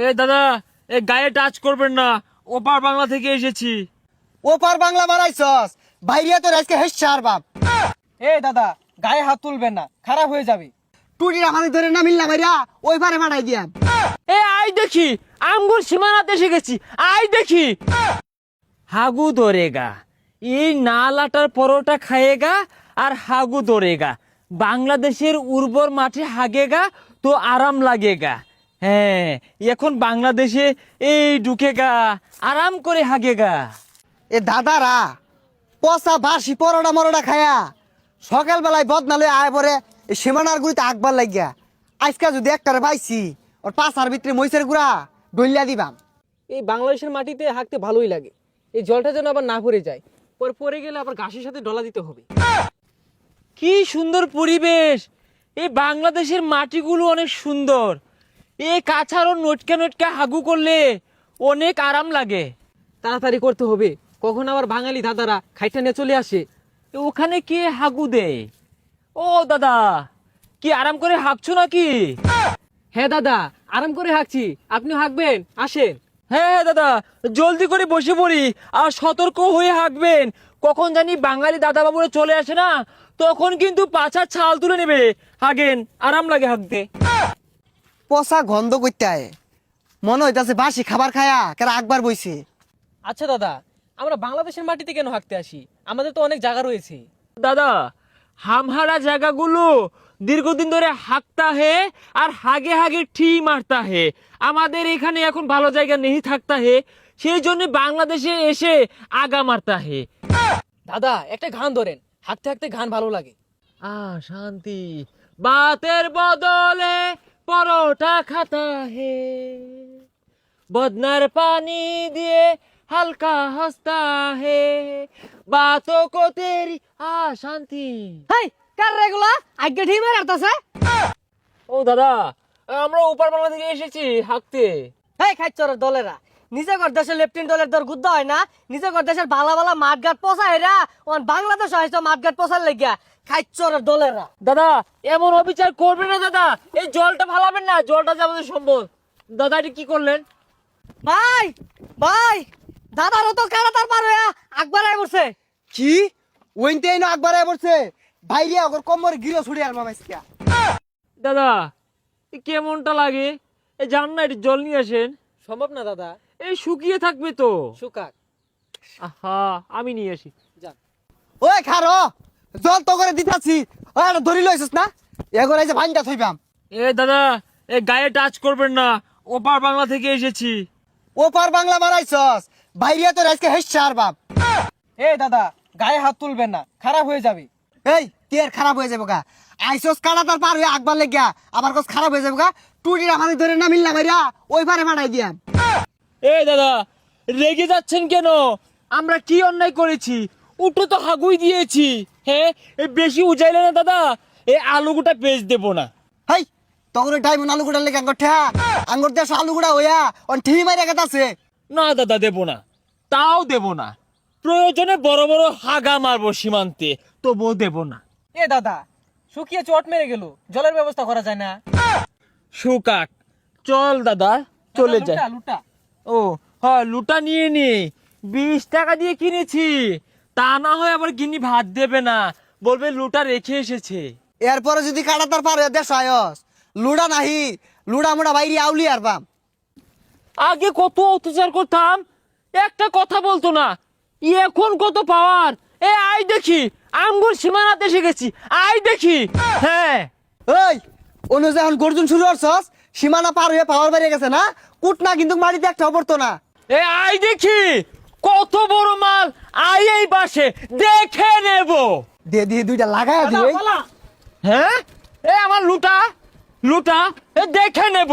এ দাদা, এ গায়ে টাচ করবেন না, ওপার বাংলা থেকে এসেছি। ওপার বাংলা মারাইছস, বাইরিয়া তোর আজকে হেসার বাপ। এ দাদা, গায়ে হাত তুলবেন না, খারাপ হয়ে যাবে। টুটির আমাদের ধরে না মিললা মাইরা ওই পারে মারাই দিয়াম। এ আই দেখি, আমগুর সীমানাতে এসে গেছি, আই দেখি। হাগু দরেগা, এই নালাটার পরোটা খায়েগা আর হাগু দরেগা। বাংলাদেশের উর্বর মাঠে হাগেগা তো আরাম লাগেগা। হ্যাঁ, এখন বাংলাদেশে এই ঢুকেগা, আরাম করে হাগেগা। এ দাদারা পচা বাসি পরোটা মরোটা খায়া সকালবেলায় বদনালে আয় পরে এই সীমানার গুড়িতে আকবার লাগিয়া আজকা যদি একটারে পাইছি ওর পাশার ভিতরে মহিষের গুড়া ডলিয়া দিবাম। এই বাংলাদেশের মাটিতে হাঁকতে ভালোই লাগে। এই জলটা যেন আবার না পড়ে যায়, পরে পড়ে গেলে আবার ঘাসের সাথে ডলা দিতে হবে। কি সুন্দর পরিবেশ! এই বাংলাদেশের মাটিগুলো অনেক সুন্দর। এই কাছাড়ও নটকা নটকা হাগু করলে অনেক আরাম লাগে। তাড়াতাড়ি করতে হবে, কখন আবার বাঙালি দাদারা খাইটা নিয়ে চলে আসে। ওখানে কে হাগু দেয়? ও দাদা, কি আরাম করে হাগছো নাকি? হ্যাঁ দাদা, আরাম করে হাঁকছি, আপনি হাঁকবেন, আসেন। হ্যাঁ দাদা, জলদি করে বসে পড়ি আর সতর্ক হয়ে হাঁকবেন। কখন জানি বাঙালি দাদা বাবুরা চলে আসে না, তখন কিন্তু পাছার ছাল তুলে নেবে। হাগেন, আরাম লাগে হাঁকতে। পচা গন্ধ করতে আয়, মনে হইতাছে বাসি খাবার খায়া কেরা আকবার বইছে। আচ্ছা দাদা, আমরা বাংলাদেশের মাটিতে কেন হাঁকতে আসি? আমাদের তো অনেক জায়গা রয়েছে। দাদা, হামহারা জায়গাগুলো দীর্ঘদিন ধরে হাঁকতা হে আর হাগে হাগে ঠি মারতা হে। আমাদের এখানে এখন ভালো জায়গা নেই থাকতা হে, সেই জন্য বাংলাদেশে এসে আগা মারতা হে। দাদা, একটা গান ধরেন, হাঁকতে হাঁকতে গান ভালো লাগে। শান্তি বাতের বদলে পরোটা খাতা হে, বদনার পানি দিয়ে হালকা হস্তা হে, বাতো কো তেরি শান্তি। হাই, কার রেগুলা আগে ঠিক মেরে আরতাছে। ও দাদা, আমরা উপর বাংলা থেকে এসেছি হাঁকতে। হেই খাইচরের দলেরা, নিজে ঘর দেশের লেফটেন্ট দলের দর গুদ্ধ হয় না, নিজে ঘর দেশের ভালা ভালা মাঠঘাট পচা হেরা ওন বাংলাদেশ হয়েছে মাঠঘাট পচার লেগিয়া। খাইচরের দলেরা দাদা, এমন অবিচার করবেন না দাদা, এই জলটা ফালাবেন না, জলটা যে আমাদের সম্পদ। দাদা, এটা কি করলেন? ভাই ভাই, দাদারও তো কারাতার পার হইয়া আকবার আই বসে। কি ওইতে না আকবার আয় পড়ছে, বাইরিয়া ওর কোমরে গিরো ছুড়ে আর মামাইছিয়া। দাদা, এ কেমনটা লাগে? এই জান না, এটা জল নিয়ে আসেন। সম্ভব না দাদা, এই শুকিয়ে থাকবে তো। সুকাক। আহা, আমি নিয়ে আসি। যান। ওই খারো, জল তো করে দিতাছি, ওই আর ধরি লইছিস না, এগোর এই যে ভাইনটা থইবাম। এ দাদা, এ গায়ে টাচ করবেন না, ওপার বাংলা থেকে এসেছি। ওপার বাংলা মারাইছস, বাইরিয়া তোর আজকে হেসার বাপ। এ দাদা, গায়ে হাত তুলবেন না, খারাপ হয়ে যাবে। এই তের খারাপ হয়ে যাবো গা, আইসস কাড়াতার পার হয়ে আকবার লেগিয়া আবার কস খারাপ হয়ে যাবো গা। টুটির আমাদের ধরে না মিললা মাইরা ওই পারে মারাই দিয়াম। এ দাদা, রেগে যাচ্ছেন কেন? আমরা কি অন্যায় করেছি? উঠো তো হাগুই দিয়েছি। হ্যাঁ, এ বেশি উজাইলে না দাদা, এই আলুগুটা পেজ দেবো না। হেই তখন ডাইমন আলু গুড়ার লেগে আঙ্গর ঠেয়া আঙ্গর দেশ আলু গুড়া হইয়া অন ঠি মাইরা গেতাছে। না দাদা, দেবো না, তাও দেবো না। প্রয়োজনে বড় বড় হাগা মারবো সীমান্তে, তবুও দেবো না। এ দাদা, শুকিয়ে চট মেরে গেল, জলের ব্যবস্থা করা যায় না? সুকাক, চল দাদা, চলে দাদা, যায়। লুটা লুটা। ও হ্যাঁ, লুটা নিয়ে নি, 20 টাকা দিয়ে কিনেছি। তা না হয় আবার গিনি ভাত দেবে না, বলবে লুটা রেখে এসেছে। এরপরে যদি কাড়াতার পার হয়ে দেশ আয়স লুড়া নাহি, লুড়া মুড়া বাইরে আউলি আর বাম। আগে কত অত্যাচার করতাম, একটা কথা বলতো না, এখন কত পাওয়ার। এ আই দেখি, আমগুর সীমানাতে এসে গেছি, আই দেখি। হ্যাঁ, ওই অনু যখন গর্জন শুরু করছস সীমানা পার হয়ে পাওয়ার বাইরে গেছে না, কুট না কিন্তু মাটিতে একটা পড়তো না। এ আই দেখি, কত বড় মাল, আই এই পাশে দেখে নেব। দিয়ে দিয়ে দুইটা লাগায় দাদা, দিয়ে পালা। হ্যাঁ, এ আমার লুটা, লুটা, এ দেখে নেব।